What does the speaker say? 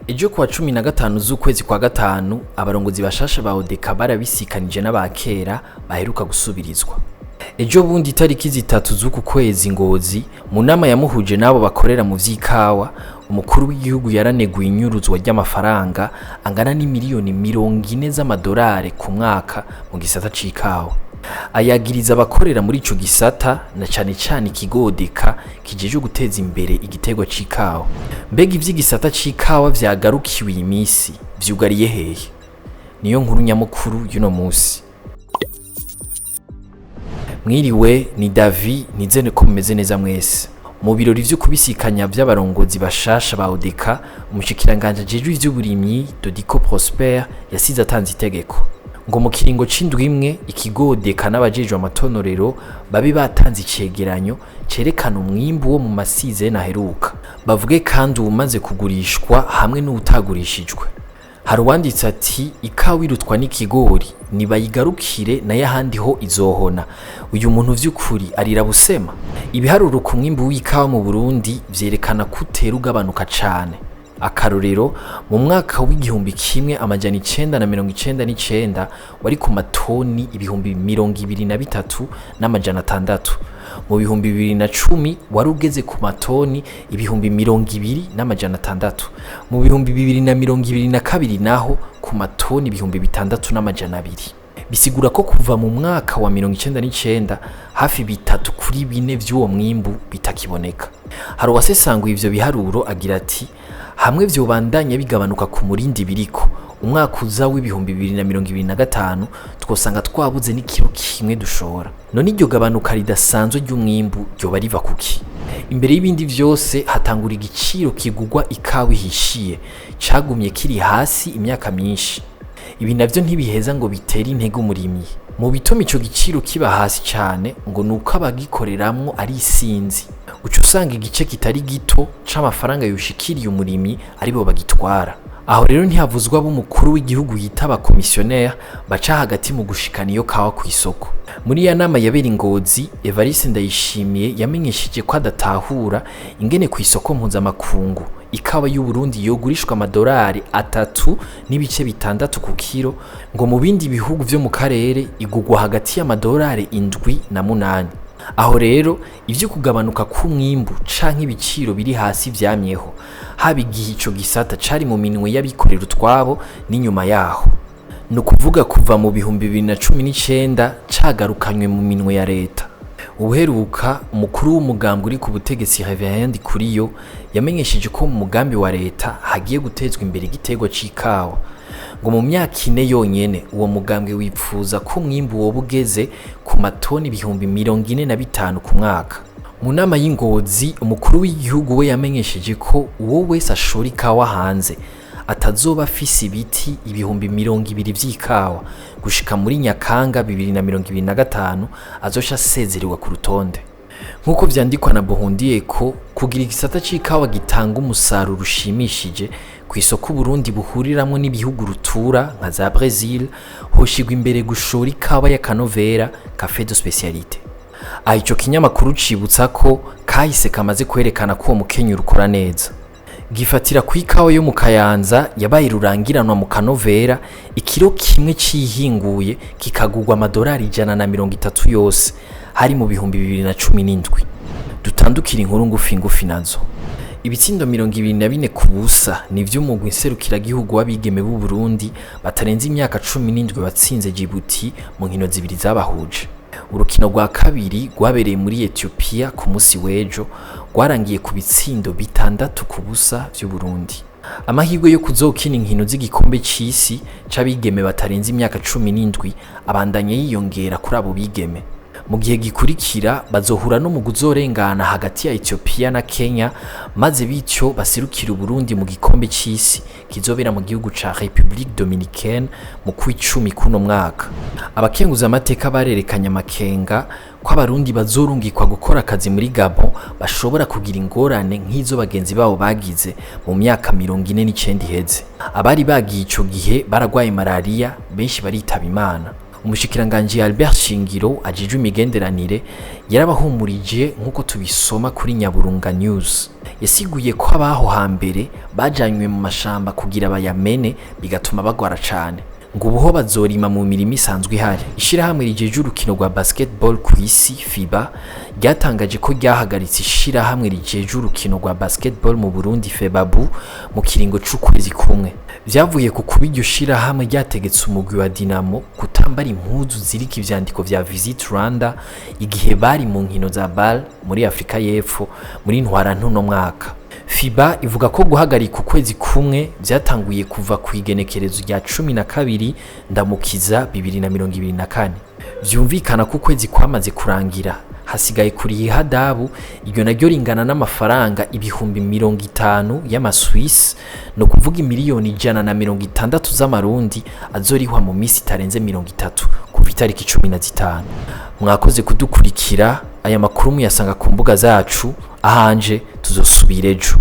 Ejo kuwa 15 z'ukwezi kwa gatanu abarongozi bashasha ba Odeka barabisikanije n'abakera baheruka gusubirizwa. Ejo bundi itariki zitatu z'uku kwezi Ngozi mu nama yamuhuje nabo bakorera mu vy'ikawa, umukuru w'igihugu yaraneguye inyuruzwa ry'amafaranga angana n'imiliyoni 40 z'amadolari ku mwaka mu gisata c'ikawa. Ayagiriza abakorera muri ico gisata na cane cane ikigo Odeka kijeje guteza imbere igiterwa c'ikawa. Mbega ivy'igisata c'ikawa vyagarukiwe iyi misi vyugariye hehe? Niyo nkuru nyamukuru y'uno musi. Mwiriwe, ni Davi, nizene ko mumeze neza mwese. Mu birori vyo kubisikanya vy'abarongozi bashasha ba Odeka, umushikiranganje ajejwe ivy'uburimyi Dodiko Prosper yasize atanze itegeko ngo mu kiringo c'indwi imwe ikigo Odeka n'abajejwe amatonorero babe batanze icegeranyo cerekana umwimbu wo mu masize naheruka. Bavuge kandi umaze kugurishwa hamwe n'utagurishijwe. Hari uwanditse ati ikawa irutwa n'ikigori nibayigarukire naye ahandi ho izohona. Uyu muntu vy'ukuri arira busema. Ibiharuro ku mwimbu w'ikawa mu Burundi vyerekana ko utera ugabanuka cane. Akarorero mu mwaka w'igihumbi kimwe amajana 999 wari ku matoni ibihumbi 23 n'amajana 6. Mu bihumbi 2010 wari ugeze ku matoni ibihumbi 20 n'amajana 6. Mu bihumbi 2022 naho ku matoni ibihumbi 6 n'amajana 2. Bisigura ko kuva mu mwaka wa 1999 hafi 3 kuri 4 vy'uwo mwimbu bitakiboneka. Hari uwasesanguye ivyo biharuro agira ati hamwe vyobandanya bigabanuka ku murindi biriko umwaka uza w'ibihumbi 2025 twosanga twabuze n'ikiro kimwe dushora. None iryo gabanuka ridasanzwe ry'umwimbu ryoba riva kuki? Imbere y'ibindi vyose hatangura igiciro kigugwa ikawa ihishiye cagumye kiri hasi imyaka myinshi. Ibi navyo ntibiheza ngo bitere intege umurimyi. Mu bituma ico giciro kiba hasi cyane ngo nuko abagikoreramwo ari isinzi. Uca usanga igice kitari gito c'amafaranga yoshikiriye umurimyi aribo bagitwara. Aho rero ntihavuzwa b'umukuru w'igihugu yitaba komisionnaire baca hagati mu gushikana iyo kawa ku isoko. Muri ya nama yabera Ngozi, Evariste Ndayishimiye yamenyesheje ko adatahura ingene ku isoko mpuzamakungu ikawa y'u Burundi yogurishwa amadolari 3.6 ku kilo ngo mu bindi bihugu vyo mu karere igugwa hagati y'amadolari 7 na 8. Aho rero ivyo kugabanuka k'umwimbu canke ibiciro biri hasi vyamyeho haba igihe ico gisata cari mu minwe y'abikorera utwabo n'inyuma yaho. No kuvuga kuva mu bihumbi 2019 cagarukanywe mu minwe ya leta. Uheruka umukuru w'umugambwe uri ku butegetsi kuri yo yamenyesheje ko mu mugambi wa leta hagiye gutezwa imbere igiterwa c'ikawa. Ngo mu myaka 4 yonyene uwo mugambwe wipfuza ko umwimbu woba ugeze ku matoni ibihumbi 45 ku mwaka. Mu nama y'Ingozi umukuru w'igihugu we yamenyesheje ko uwo wese ashora ikawa hanze atazoba afise ibiti ibihumbi 200 vy'ikawa gushika muri Nyakanga 2025 azosha asezerewe ku rutonde. Nkuko vyandikwa na Bohundiye ko kugira igisata c'ikawa gitanga umusaruro ushimishije ku isoko Burundi buhuriramwo n'ibihugu rutura nka za Brazil hoshigwa imbere gushora ikawa ya Kanovera Café de Spécialité. Ico kinyamakuru cibutsa ko kahise kamaze kwerekana ko umukenyero ukora neza. Gifatira ku ikawa yo mu Kayanza yabaye rurangiranwa mu Kanovera ikiro kimwe cihinguye kikagurwa amadolari 130 yose hari mu bihumbi 2017. Dutandukira inkuru ngufi nazo. Ibitsindo 24 ku busa nivyo umugwi nserukiragihugu w'abigeme b'u Burundi batarenza imyaka 17 watsinze Djibouti mu nkino zibiri zabahuje. Urukino rwa kabiri rwabereye muri Ethiopia ku musi w'ejo rwarangiye ku bitsindo 6 ku busa vy'u Burundi. Amahirwe yo kuzokina inkino z'igikombe c'isi c'abigeme batarenza imyaka 17 abandanye yiyongera kuri abo bigeme. Mu gihe gikurikira bazohura no mu guzorengana hagati ya Ethiopia na Kenya maze bityo basirukira Burundi mu gikombe c'isi kizobera mu gihugu ca République Dominicaine mu kw'icumi kuno mwaka. Abakenguza amateka barerekanye amakenga ko abarundi bazorungikwa gukora akazi muri Gabon bashobora kugira ingorane nk'izo bagenzi babo bagize mu myaka 49 iheze. Abari bagiye ico gihe baragwaye malaria benshi baritaba Imana. umushikiranganje Albert Shingiro ajejwe imigenderanire yarabahumurije nk'uko tubisoma kuri Nyaburunga News. Yasiguye ko abaho hambere bajanywe mu mashamba kugira bayamene bigatuma bagwara cane. Ngo ubuho bazorima mu mirimo isanzwe ihari. Ishirahamwe rijeje urukino rwa basketball kw'isi FIBA ryatangaje ko ryahagaritse ishirahamwe rijeje urukino rwa basketball mu Burundi FEBABU mu kiringo c'ukwezi kumwe. Vyavuye ku kuba iryo shirahamwe ryategetse umugwi wa Dinamo kutambara impuzu zirika ivyandiko vya Visit Rwanda igihe bari mu nkino za BAL muri Afrika y'Epfo muri ntwarantuno mwaka. FIBA ivuga ko guhagarika ukwezi kumwe vyatanguye kuva ku igenekerezo rya 12 ndamukiza 2024. Vyumvikana ko ukwezi kwamaze kurangira, hasigaye kuri ihadabu iryo naryo ringana n'amafaranga ibihumbi 50 y'amaswiss, no kuvuga miliyoni 160 z'amarundi azorihwa mu misi itarenze 30 kuva itariki 15. Mwakoze kudukurikira, aya makuru muyasanga ku mbuga zacu, ahanje tuzosubira ejo.